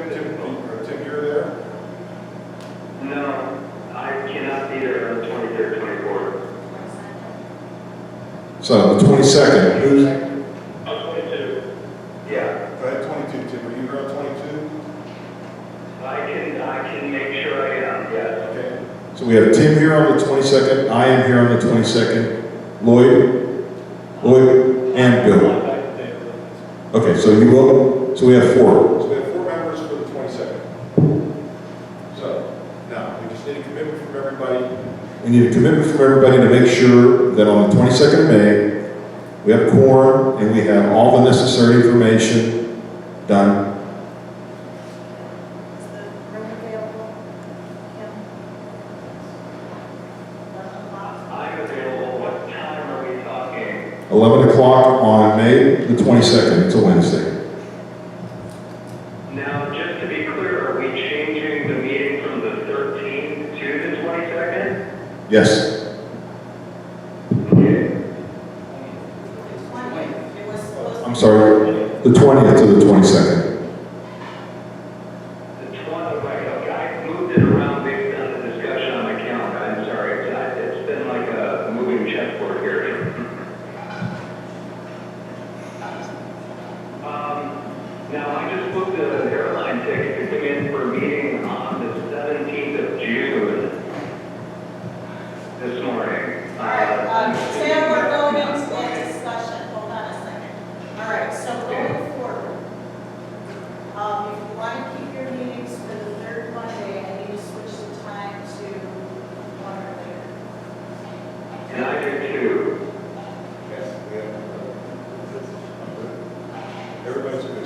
Tim, you're there? No, I cannot be there on the 23rd, 24th. So the 22nd, who's, On 22. Yeah, Go ahead, 22, Tim, are you here on 22? I can make sure I am, yes. Okay. so we have Tim here on the 22nd, I am here on the 22nd, Lloyd, and Bill. Okay, so you will, so we have 4. So we have 4 members for the 22nd. So, now, we just need a commitment from everybody. We need a commitment from everybody to make sure that on the 22nd of May, we have quorum and we have all the necessary information done. Is the room available? Kim? 11 o'clock? I'm available. What time are we talking? 11 o'clock on May the 22nd, it's a Wednesday. Now, just to be clear, are we changing the meeting from the 13th to the 22nd? Yes, Okay. The 20th. It was supposed to. I'm sorry, the 20th to the 22nd. The 20th, right, okay, I moved it around based on the discussion on my calendar. I'm sorry, it's been like a moving chessboard here. Now, I just booked an airline ticket to come in for a meeting on the 17th of June this morning. Sam, we're going into that discussion. Hold on a second. All right, so going forward, if you want to keep your meetings for the third Monday, I need to switch the time to 1 or later. And I do too. Yes, we have. Everybody's good.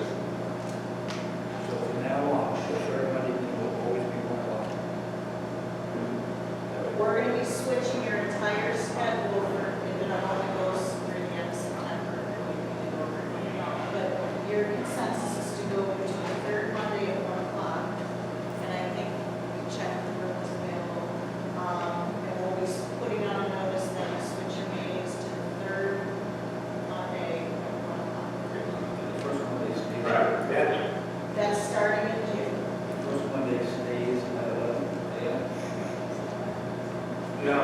So from now on, everybody will always be 1 o'clock. We're going to be switching your entire schedule for, if it only goes through the end of September, then we can get over it. But your consensus is to go into the third Monday at 1 o'clock. And I think we checked the rooms available. And we'll be putting on a notice that we switch your meetings to the third Monday at 1 o'clock. The first Monday stays. Right, That's starting in June. The first Monday stays at 11 a.m. no,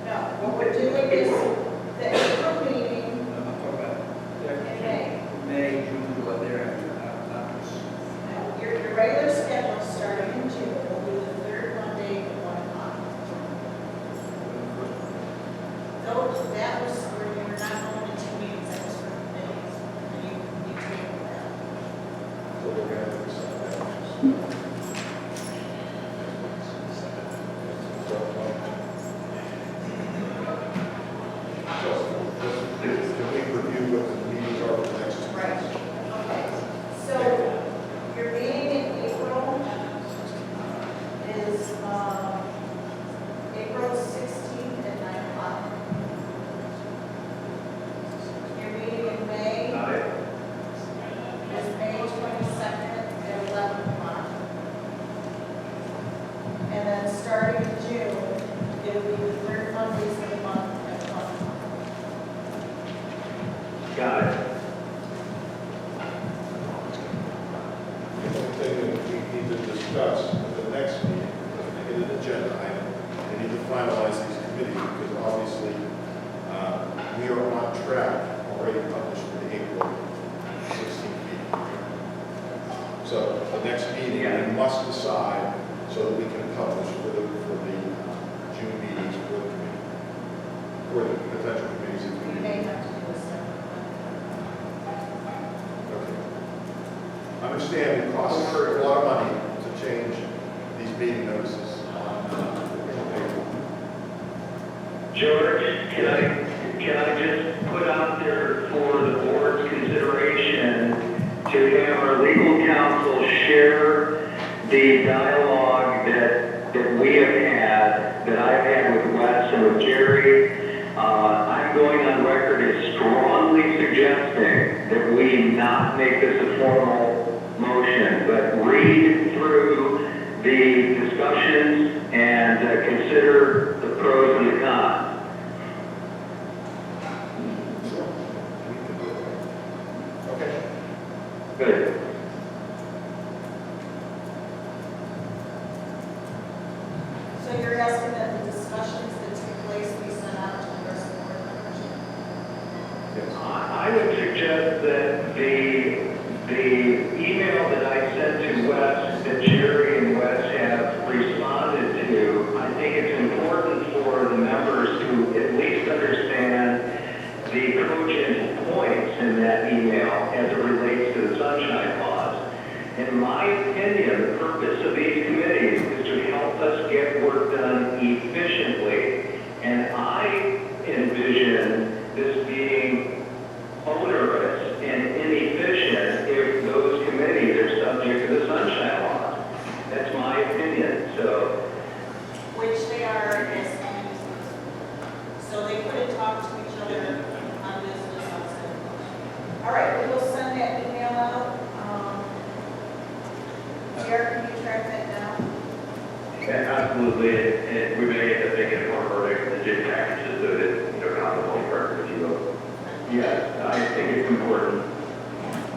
No, what we're doing is the April meeting I'm talking about in May. May, June, what thereafter, not this. No, your regular schedule starting in June will be the third Monday at 1 o'clock. Though that was, where you were not going to 2 meetings, that was for committees. And you tabled that. So we're going to decide that. So, can we review what the meetings are for the next 2 Right. months? Okay. So your meeting in April is April 16th at 9 o'clock. Your meeting in May got it. is May 22nd at 11 o'clock. And then starting in June, it'll be the third Mondays of the month at 1 o'clock. Got it. The only thing that we need to discuss at the next meeting, because we get an agenda item, we need to finalize these committees, because obviously, we are on track, already published for the April 16th meeting. So, the next meeting, we must decide so that we can publish for the June meetings for the committee, for the potential committees. If We we may have to do a separate Okay. I understand it costs a lot of money to change these meeting notices on paper. George, can I just put out there for the board's consideration to have our legal counsel share the dialogue that we have had, that I've had with Wes and with Jerry. I'm going on record as strongly suggesting that we not make this a formal motion, but read through the discussions and consider the pros and the cons. Sure. We can do it. Okay. I'm understanding the cost of running these committees because obviously, we are on track already published for the April 16th meeting. So the next meeting, we must decide so that we can publish for the potential committees. If we need to finalize these committees. Good. In my opinion, the purpose of these committees is to help us get work done efficiently. And I envision this being onerous and inefficient if those committees are subject to the sunshine law. That's my opinion. So, Which they are, as so they couldn't talk to each other on business outside of motion. All right, we will send that email out. Jared, can you track that down? absolutely, and we may end up making it more verdict than just packages so that, not the whole part, if you will. Yeah, I think it's important.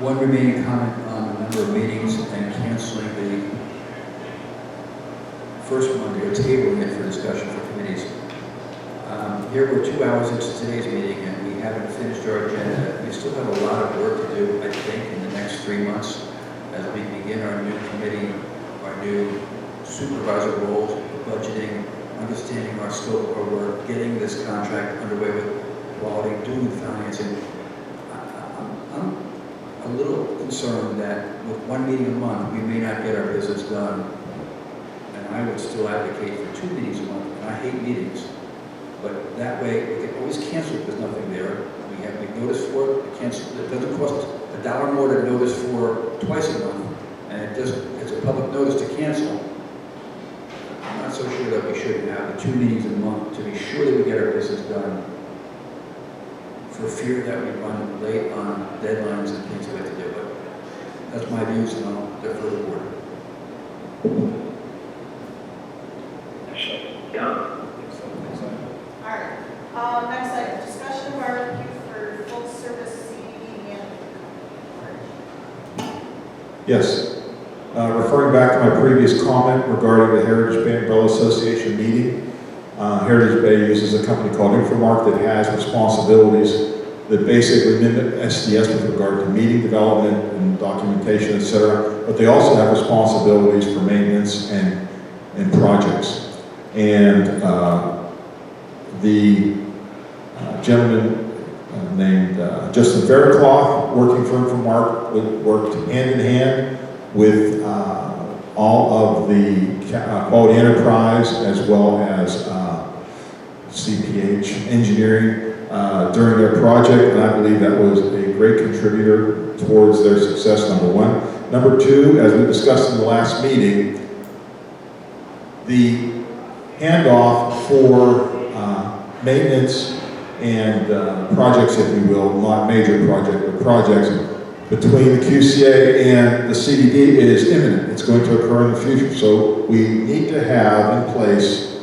One remaining comment on the number of meetings and canceling the first Monday or tabling it for discussion for committees. Here we're 2 hours into today's meeting and we haven't finished our agenda. We still have a lot of work to do, I think, in the next 3 months as we begin our new committee, our new supervisor roles, budgeting, understanding our scope of our work, getting this contract underway with quality, doing the financing. I'm a little concerned that with 1 meeting a month, we may not get our business done. And I would still advocate for 2 meetings a month, and I hate meetings. But that way, we can always cancel if there's nothing there. We notice for it, cancel. It doesn't cost $1 more to notice for twice a month, and it's a public notice to cancel. I'm not so sure that we should have the 2 meetings a month to be sure that we get our business done, for fear that we run late on deadlines and things we have to do. But that's my views, and I'll defer the board. Yeah. All right, next item, discussion of RFQ for full service CDD management. Yes. Referring back to my previous comment regarding the Heritage Bay Umbrella Association meeting, Heritage Bay uses a company called Infomark that has responsibilities that basically mimic SDS with regard to meeting development and documentation, etc. But they also have responsibilities for maintenance and projects. And the gentleman named Justin Faircloth, working for Infomark, worked hand in hand with all of the quality enterprise as well as CPH engineering during their project, and I believe that was a great contributor towards their success, number one. Number two, as we discussed in the last meeting, the handoff for maintenance and projects, if you will, not major project, but projects between the QCA and the CDD is imminent. It's going to occur in the future. So we need to have in place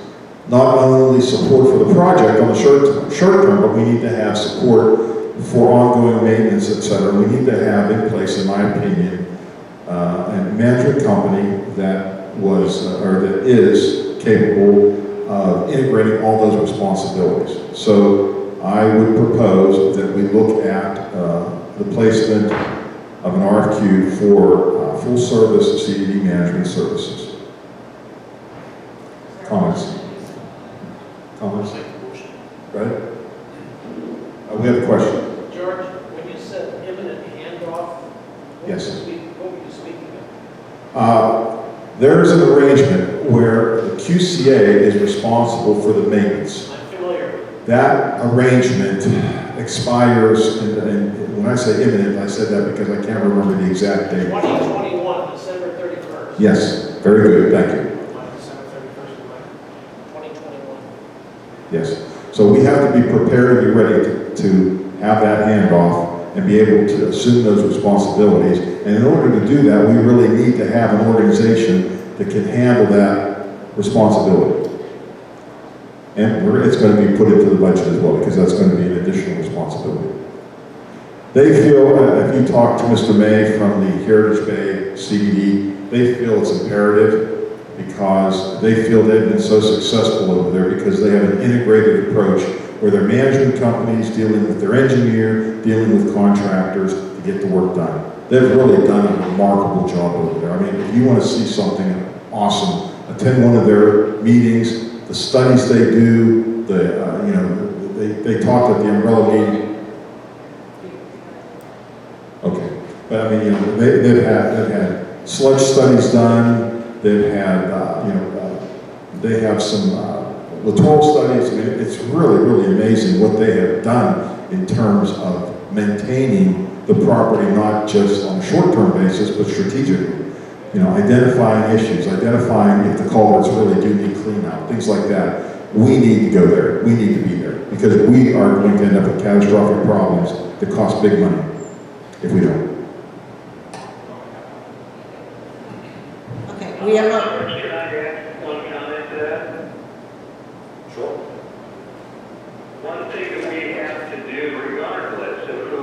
not only support for the project on the short term, but we need to have support for ongoing maintenance, et cetera. We need to have in place, in my opinion, a management company that was, or that is capable of integrating all those responsibilities. So I would propose that we look at the placement of an RFQ for full service CDD management services. Comments? Comments? Right? We have a question. George, when you said imminent handoff, Yes. what were you speaking of? There is an arrangement where the QCA is responsible for the maintenance. I'm familiar. That arrangement expires, and when I say imminent, I said that because I can't remember the exact date. 2021, December 31st. Yes, very good, thank you. December 31st, 2021. Yes, so we have to be prepared and be ready to have that handoff and be able to assume those responsibilities. And in order to do that, we really need to have an organization that can handle that responsibility. And it's going to be put into the budget as well, because that's going to be an additional responsibility. They feel, if you talk to Mr. May from the Heritage Bay CDD, they feel it's imperative because they feel they've been so successful over there because they have an integrated approach where their management companies dealing with their engineer, dealing with contractors to get the work done. They've really done a remarkable job over there. I mean, if you want to see something awesome, attend one of their meetings. The studies they do, they talked at the umbrella meeting. Okay, but I mean, they've had sludge studies done, they've had, they have some littoral studies. I mean, it's really, really amazing what they have done in terms of maintaining the property, not just on a short-term basis, but strategically. Identifying issues, identifying if the culverts really do need clean out, things like that. We need to go there. We need to be there because we are going to end up with catastrophic problems that cost big money if we don't. Okay, we have a, Can I add one comment to that? Sure. One thing that we have to do, regardless of who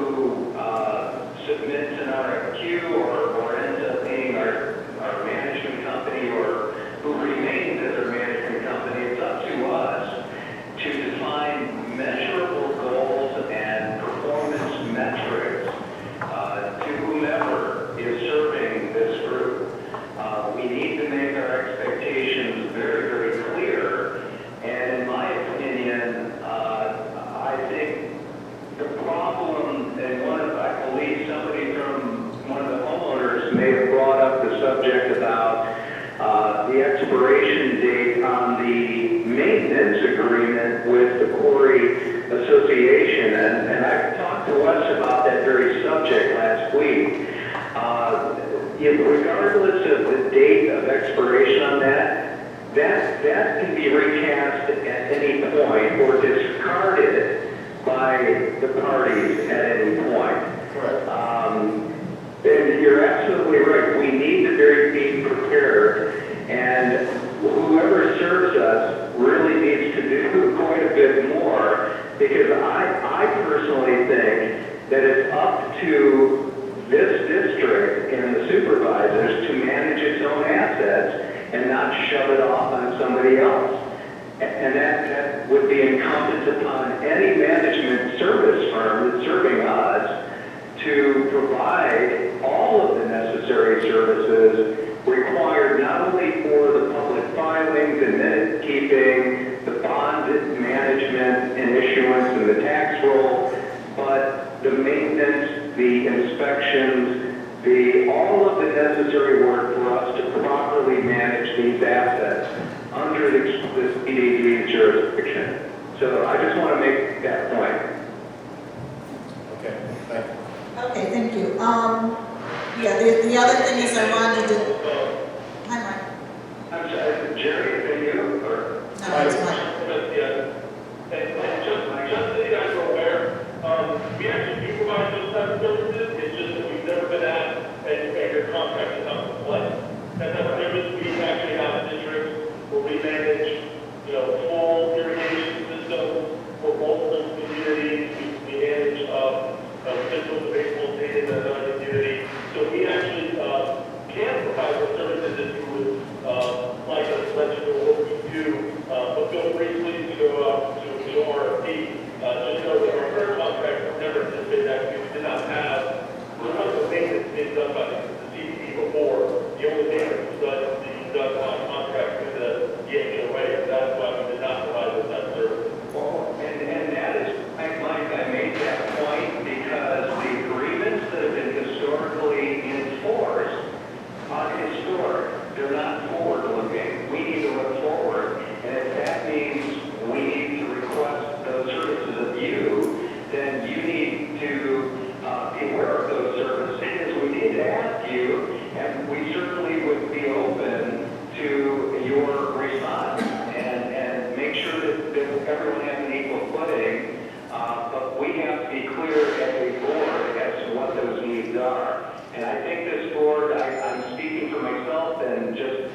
submits an RFQ or ends up being our management company or who remains as our management company, it's up to us to define measurable goals and performance metrics to whomever is serving this group. We need to make our expectations very, very clear. And in my opinion, I think the problem, and I believe somebody from one of the homeowners may have brought up the subject about the expiration date on the maintenance agreement with the Quarry Association. And I talked to Wes about that very subject last week. Regardless of the date of expiration on that can be recast at any point or discarded by the parties at any point. Correct. And you're absolutely right. We need to be prepared, and whoever serves us really needs to do quite a bit more, because I personally think that it's up to this district and the supervisors to manage its own assets and not shove it off on somebody else. And that would be incumbent upon any management service firm that's serving us to provide all of the necessary services required not only for the public filings and minute keeping, the bond management and issuance and the tax roll, but the maintenance, the inspections, all of the necessary work for us to properly manage these assets under this PDD jurisdiction. So I just want to make that point. Okay, thank you. okay, thank you. The other thing is I wanted to, hi, Mike. I'm sorry, Jerry, are you or? No, it's Mike. And just so you guys are aware, we actually do provide those type of services. It's just that we've never been asked, and your contract is not in place. And that service, we actually have a district where we manage, full irrigation systems for multiple communities. We manage physical to baseball stadium in another community. So we actually can provide those services if you would like us to let you know what we do. But feel free, please, to go up to RFP. Just know that our current contract never anticipated that we did not have the maintenance being done by the CDP before. The only maintenance was done on contract with the HOA, and that's why we did not provide those type of services. And that is, Mike, I made that point because the agreements that have been historically enforced are historic. They're not forward-looking. We need to look forward. And if that means we need to request those services of you, then you need to be aware of those services. We need to ask you, and we certainly would be open to your response and make sure that everyone has an equal footing. But we have to be clear as a board as to what those needs are. And I think this board, I'm speaking for myself and just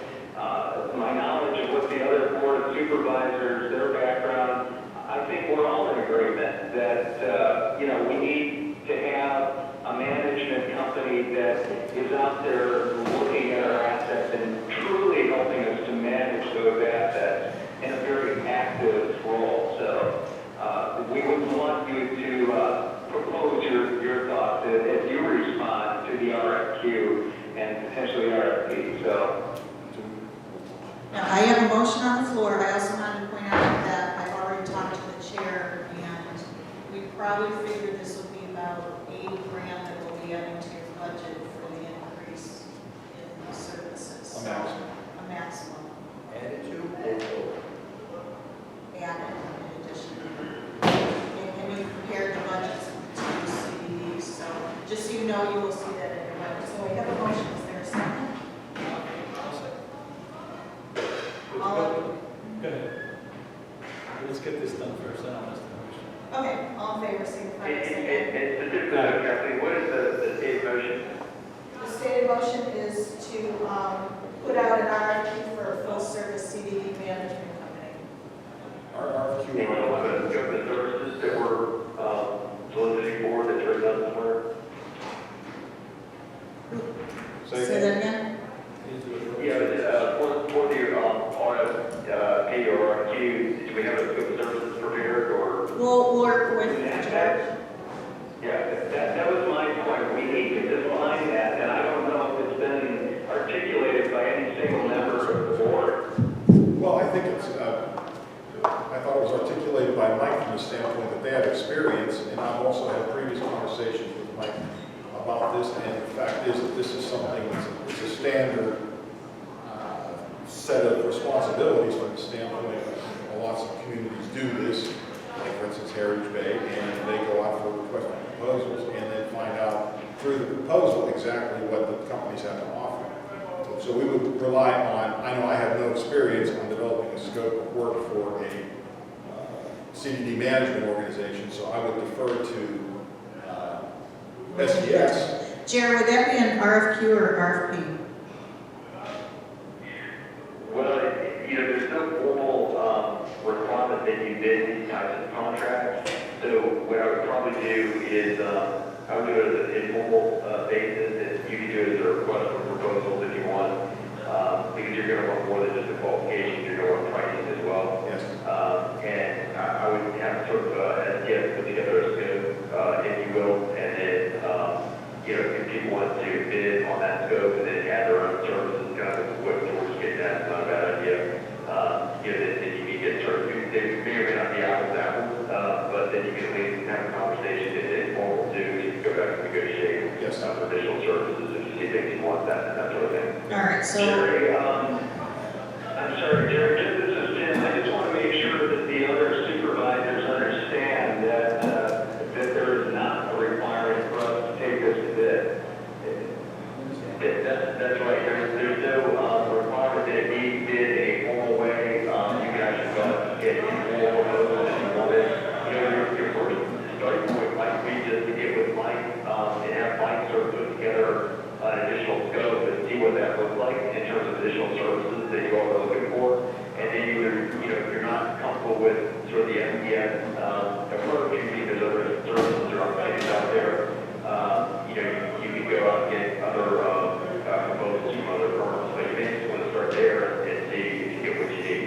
my knowledge of what the other board of supervisors, their background, I think we're all in agreement that, we need to have a management company that is out there looking at our assets and truly helping us to manage those assets in a very active role. So we would want you to propose your thoughts as you respond to the RFQ and potentially RFP. So. Now, I have a motion on the floor. I also wanted to point out that I've already talked to the chair, and we probably figured this will be about $80,000 that will be adding to your budget for the increase in favor, signify by saying aye. And specifically, Kathleen, what is the state motion? The stated motion is to put out an RFQ for a full-service CDD management company. Our RFQ. Any of the government services that we're soliciting for that's written down somewhere? Say that again? Yeah, but for the RFP or RFQ, do we have a scope of services prepared or? We'll work with George. Yeah, that was my point. We need to define that, and I don't know if it's been articulated by any single member of the board. Well, I think it's, I thought it was articulated by Mike from the standpoint that they have experience, and I've also had previous conversations with Mike about this, and the fact is that this is something that's a standard set of responsibilities from the standpoint of lots of communities do this, like for instance Heritage Bay, and they go out for request proposals and then find out through the proposal exactly what the companies have to offer. So we would rely on, I know I have no experience on developing a scope of work for a CDD management organization, so I would defer to SDS. Jared, would that be an RFQ or RFP? Well, there's no formal requirement that you bid these types of contracts. So what I would probably do is, I would do it as an informal basis, and you can do it as a request for proposals if you want, because you're going to want more than just the qualifications, you're going to want pricing as well. Yes. And I would have sort of SDS put together a scope, if you will, and then, if people want to bid on that scope and then add their own services, kind of what George's getting at, it's not a bad idea. Then you can get sort of, they may or may not be apples to apples, but then you can at least have a conversation and informal too, you can go back and negotiate Yes. for additional services if you see things you want, that sort of thing. All right, so Jerry, I'm sorry, Jerry, this is Tim. I just want to make sure that the other supervisors understand that there is not a requirement for us to take this to bid. That's right. There's no requirement that it be bid in a formal way. You can actually go out and get informal proposals if you want it. Your first starting point might be just to get with Mike and have Mike sort of put together an additional scope and see what that looks like in terms of additional services that you all are looking for. And then if you're not comfortable with sort of the MPS approach, you think there's other services or opportunities out there, you can go out and get other proposals from other firms. But you may just want to start there and see if you get what you need.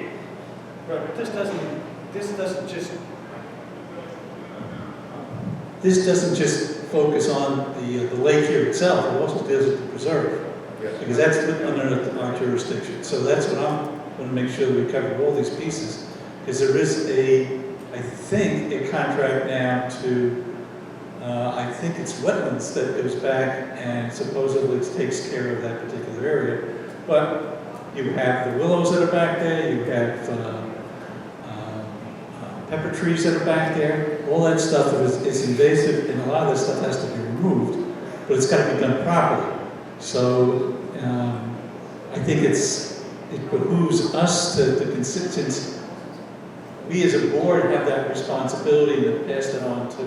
Right, but this doesn't just focus on the lake here itself, it also deals with the preserve, Yes. because that's under our jurisdiction. So that's what I'm going to make sure that we cover all these pieces, because there is I think, a contract now to, I think it's wetlands that goes back and supposedly takes care of that particular area. But you have the willows that are back there, you have pepper trees that are back there. All that stuff is invasive, and a lot of this stuff has to be removed, but it's got to be done properly. So I think it behooves us to consider, since we as a board have that responsibility to pass it on to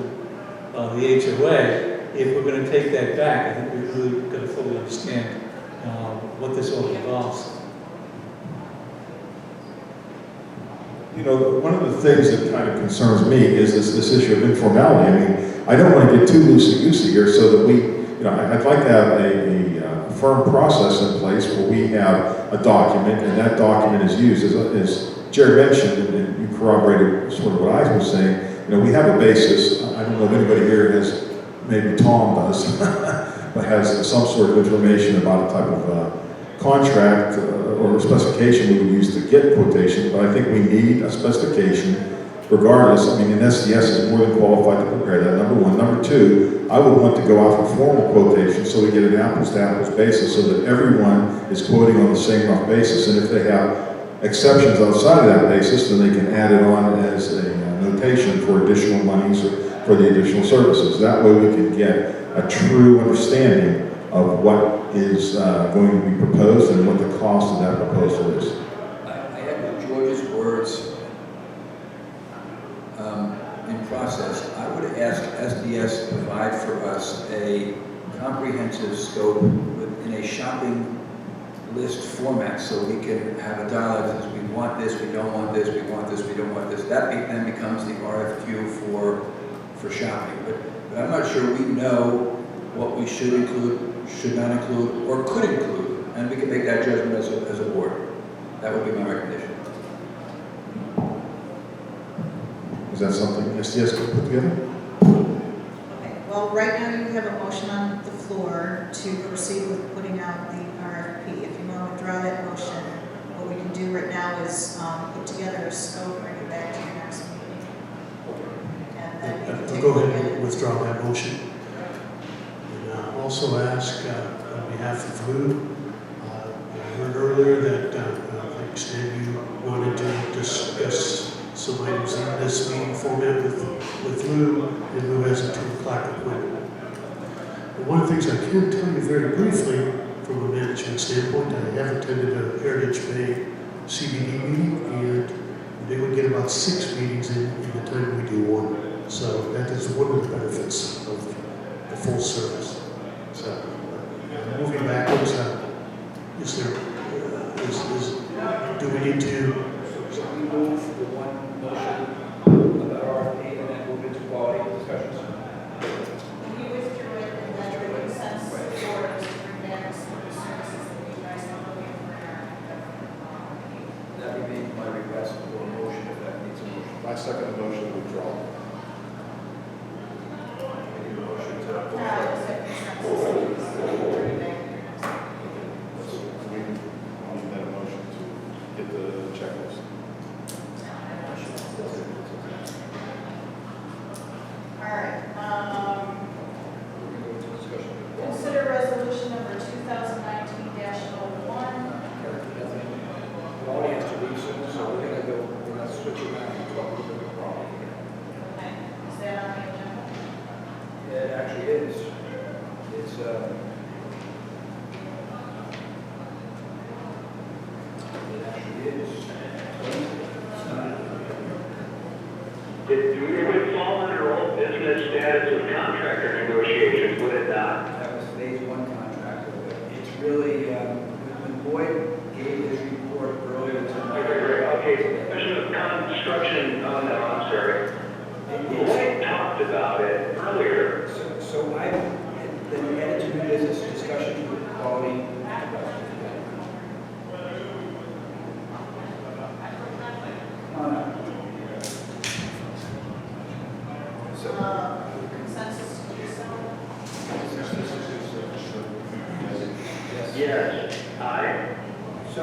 the HOA. If we're going to take that back, I think we're really going to fully understand what this all involves. One of the things that kind of concerns me is this issue of informality. I mean, I don't want to get too loosey-goosey here, so that I'd like to have a firm process in place where we have a document, and that document is used, as Jared mentioned, and you corroborated sort of what I was saying. We have a basis. I don't know if anybody here has, maybe Tom does, but has some sort of information about a type of contract or specification we would use to get quotation, but I think we need a specification regardless. I mean, an SDS is more than qualified to prepare that, number one. Number two, I would want to go out for formal quotation so we get an apples-to-apples basis so that everyone is quoting on the same rough basis, and if they have exceptions outside of that basis, then they can add it on as a notation for additional monies or for the additional services. That way we can get a true understanding of what is going to be proposed and what the cost of that proposal is. I echo George's words in process. I would ask SDS provide for us a comprehensive scope in a shopping list format, so we can have a dialogue that says, we want this, we don't want this, we want this, we don't want this. That then becomes the RFQ for shopping. But I'm not sure we know what we should include, should not include, or could include, and we can make that judgment as a board. That would be my recommendation. Is that something SDS could put together? Okay, well, right now you have a motion on the floor to proceed with putting out the RFP. If you want to withdraw that motion, what we can do right now is put together a scope, bring it back to your next meeting. And then you can take a Go look ahead at and it. withdraw that motion. And also ask on behalf of Lou, I heard earlier that I think Stan, you wanted to discuss some items in this meeting format with Lou, and Lou has a 2 o'clock appointment. But one of the things I can tell you very briefly from a management standpoint, I have attended a Heritage Bay CBD meeting, and they would get about 6 meetings in the time we do 1. So that is one of the benefits of the full service. So moving backwards, do we need to? So we move the one motion about RFP and then move into quality discussions. You withdrew it, and then the consensus for is to bring back some of the services that you guys are looking for in our RFP. That remains my request for a motion if that needs a motion. I second the motion to withdraw. Any motion to? Is that consensus? Bring it back to your next meeting. We need that motion to get the checklist. All right, consider resolution number 2019-01. Quality has to read soon, so we're going to switch around and talk a little bit about quality. Okay, is that on the agenda? It actually is. It's, it actually is. It would fall under old business status of contractor negotiations, would it not? That was phase 1 contract. It's really, when Boyd gave his report earlier tonight. Okay, question of construction, oh no, I'm sorry. Lloyd talked about it earlier. So I, then we added to new business discussions with quality. Come on up. So, Consensus to do so? yes. Yes, aye. So,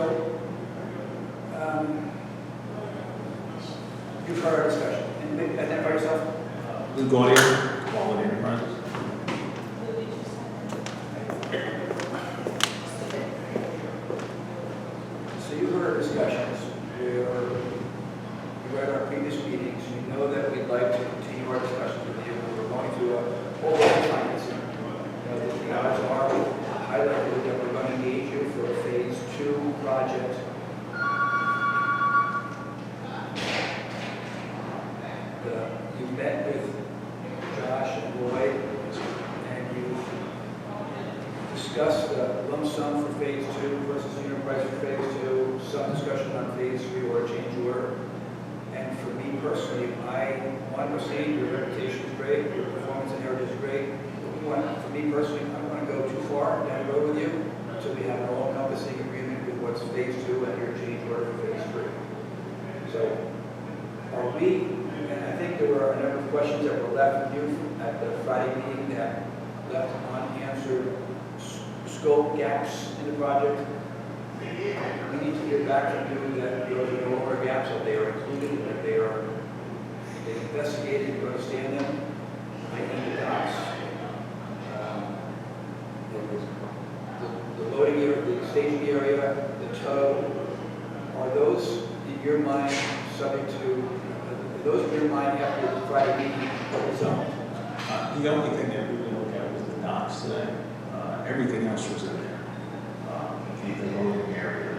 you've heard our discussion. And maybe identify yourself. Lou Gaudier, Quality Enterprises. Who did you say? So you heard our discussions. You read our previous meetings. You know that we'd like to continue our discussions with you. We're going through a whole lot of financing. The odds are high likelihood that we're going to engage you for a phase 2 project. You met with Josh and Lloyd, and you discussed the lump sum for phase 2 versus unit price for phase 2, some discussion on phase 3 or a change order. And for me personally, I want to proceed. Your reputation is great, your performance in Heritage is great. But for me personally, I don't want to go too far down the road with you until we have an all-encompassing agreement with what's phase 2 and your change order for phase 3. So, are we, and I think there were a number of questions that were left with you at the Friday meeting that left unanswered scope gaps in the project. We need to get back to you that those are no longer gaps, that they are included, that they investigated, you understand them. I need the docs. The loading area, the staging area, the tow, are those in your mind subject to, those in your mind after the Friday meeting zoned? The only thing that we looked at was the docks today. Everything else was in there. The loading area,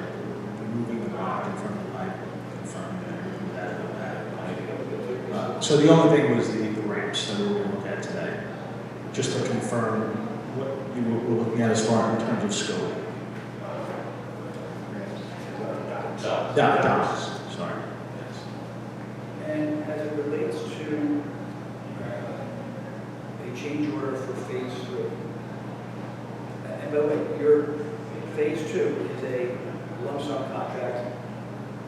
removing the rock in front of the pipe, confirming that everything that. So the only thing was the ramps that we were going to look at today. just to confirm what you were looking at as far in terms of scope. Dollars, sorry. Yes. And as it relates to a change order for phase 3, and by the way, your phase 2 is a lump sum contract.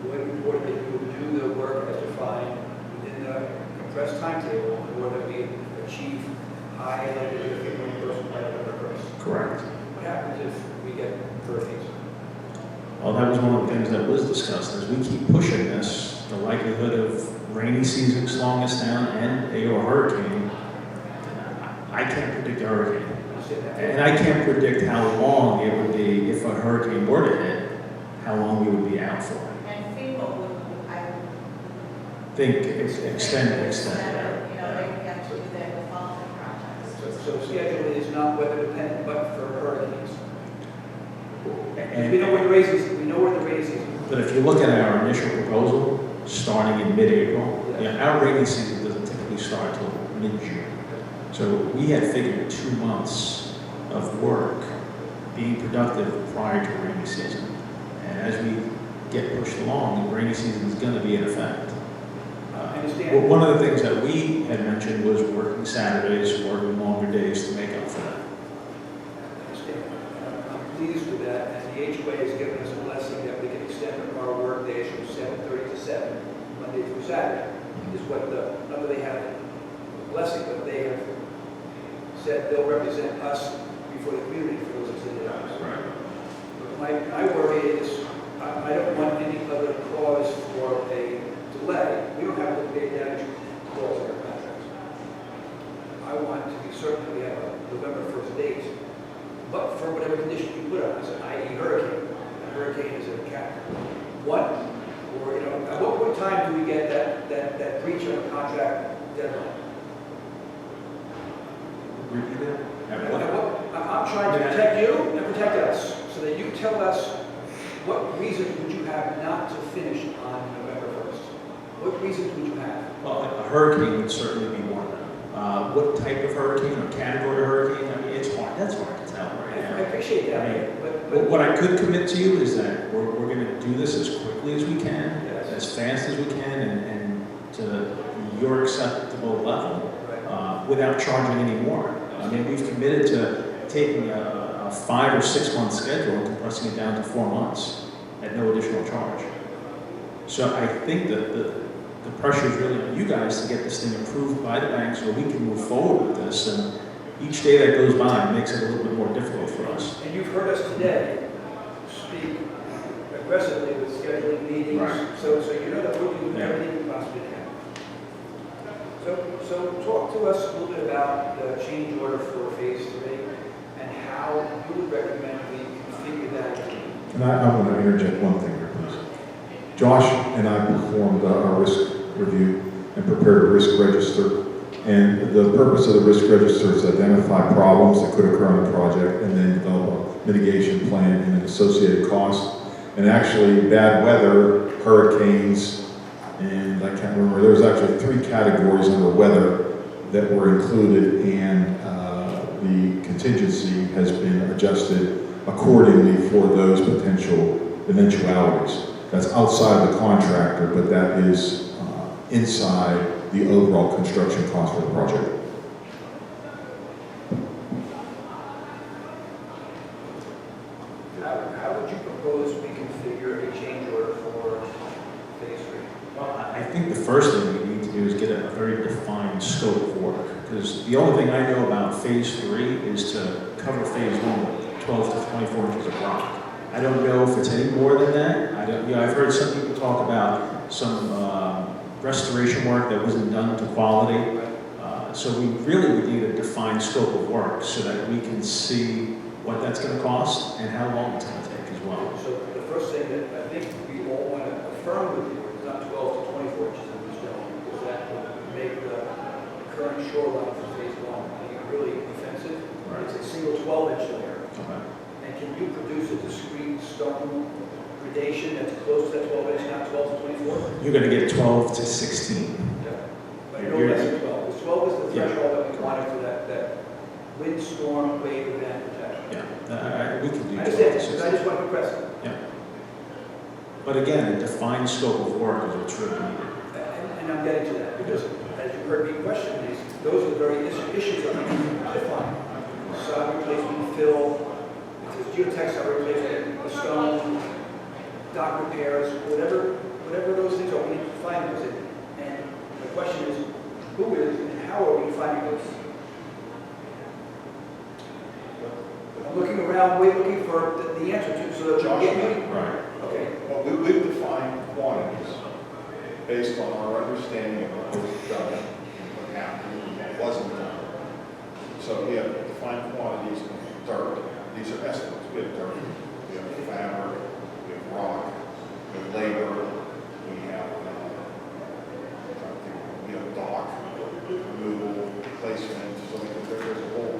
The way we reported that you would do the work as defined within the compressed timetable in order that we achieve high likelihood of reimbursement by November 1st. Correct. What happens if we get hurricanes? Well, that was one of the things that was discussed. As we keep pushing this, the likelihood of rainy season slowing us down and a hurricane, I can't predict a hurricane. And I can't predict how long it would be if a hurricane were to hit, how long we would be out for. And FEMA would, I Think extend. you know, they have to do that with all the projects. So schedule is not weather dependent, but for hurricanes. And- We know where the races, we know where the races. But if you look at our initial proposal, starting in mid-April, our rainy season doesn't typically start till mid-June. So we had figured 2 months of work being productive prior to rainy season. And as we get pushed along, the rainy season is going to be in effect. I understand. One of the things that we had mentioned was working Saturdays, working longer days to make up for that. I understand. I'm pleased with that, and the HOA has given us a blessing that we can extend our work days from 7:30 to 7, Monday through Saturday. Is what the, not that they have a blessing, but they have said they'll represent us before the community for those extended hours. My worry is, I don't want any other cause for a delay. We don't have to pay damage clause in our contracts. I want to be certain that we have a November 1st date, but for whatever condition you put on us, i.e. hurricane. A hurricane is a cap. What, or, you know, at what time do we get that breach of a contract deadline? I'm trying to protect you and protect us, so that you tell us what reason would you have not to finish on November 1st? What reasons would you have? Well, a hurricane would certainly be one of them. What type of hurricane or category of hurricane, I mean, it's hard, that's hard to tell right I now. appreciate I mean, that, But but what I could commit to you is that we're going to do this as quickly as we can, Yes. as fast as we can, and to your acceptable level, without charging any more. I mean, we've committed to taking a 5 or 6 month schedule and compressing it down to 4 months at no additional charge. So I think that the pressure is really on you guys to get this thing approved by the bank so we can move forward with this. And each day that goes by makes it a little bit more difficult for us. and you've heard us today speak aggressively with scheduling meetings, Right. so you know that we're doing everything we possibly can. So talk to us a little bit about the change order for phase 3 and how you would recommend we configure that. And I'm going to interject one thing here, please. Josh and I performed our risk review and prepared a risk register. And the purpose of the risk register is to identify problems that could occur on the project and then develop a mitigation plan and an associated cost. And actually, bad weather, hurricanes, and I can't remember, there was actually 3 categories under weather that were included, and the contingency has been adjusted accordingly for those potential eventualities. That's outside the contractor, but that is inside the overall construction cost for the project. How would you propose we configure a change order for phase 3? Well, I think the first thing we need to do is get a very defined scope of work. Because the only thing I know about phase 3 is to cover phase 1 with 12 to 24 inches of rock. I don't know if it's any more than that. I've heard some people talk about some restoration work that wasn't done to quality. So we really would need a defined scope of work so that we can see what that's going to cost and how long it's going to take as well. So the first thing that I think we all want to affirm with you is not 12 to 24 inches of stone, because that would make the current shoreline for phase 1, I think, really offensive. Right. It's a single 12-inch layer. Okay. And can you produce a discrete stone gradation that's close to that 12-inch, not 12 to 24? You're going to get 12 to 16. But no less than 12. Because 12 is the Yeah. threshold that we wanted for that windstorm wave event protection. Yeah, we can do I 12 understand, to because 16. I just want to press it. But again, a defined scope of work is what's really needed. And I'm getting to that, because as you heard me question these, those are the very issues that I'm defining. Sod replacement, fill, if there's geotextile replacement, the stone, dock repairs, whatever those things are, we need to define those. And the question is, who is and how are we defining those? I'm looking around, looking for the answer to, so that we Josh, can get me. Right. Okay. Well, we've defined quantities based on our understanding of what was done, what happened, what wasn't done. So we have defined quantities of dirt. These are estimates. We have dirt, we have fabric, we have rock, we have labor, we have, I'm trying to think, we have dock, removal, placement, so there's a whole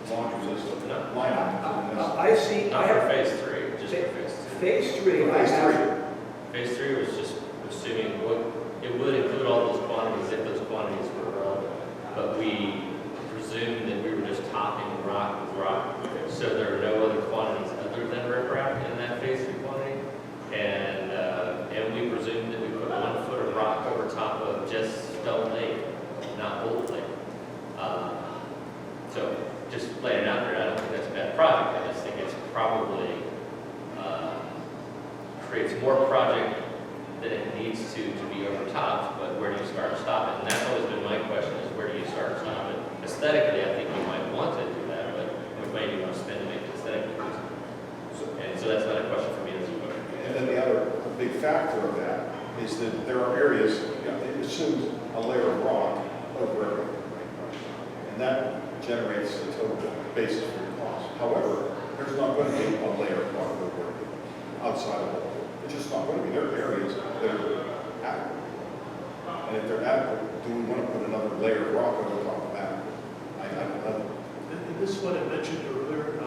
laundry list of line items. I see, I Not for have, phase three, just for phase two. phase three, I Phase have, Phase three was just assuming, it would include all those quantities if those quantities were relevant. But we presumed that we were just topping rock with rock. So there are no other quantities other than riprap in that phase three quantity. And we presumed that we put 1 foot of rock over top of just Stone Lake, not Bolt Lake. So just laying it out there, I don't think that's a bad project. I just think it's probably creates more project than it needs to be overtopped, but where do you start and stop it? And that's always been my question, is where do you start and stop it? Aesthetically, I think you might want to do that, but we maybe want to spend to make it aesthetically pleasing. And so that's not a question for me as a voter. And then the other big factor of that is that there are areas, it assumes a layer of rock over everything. And that generates the total basis for your cost. However, there's not going to be a layer of rock over everything outside of it. It's just not going to be. There are areas that are adequate. And if they're adequate, do we want to put another layer of rock over top of that? I don't know. And this is what I mentioned earlier,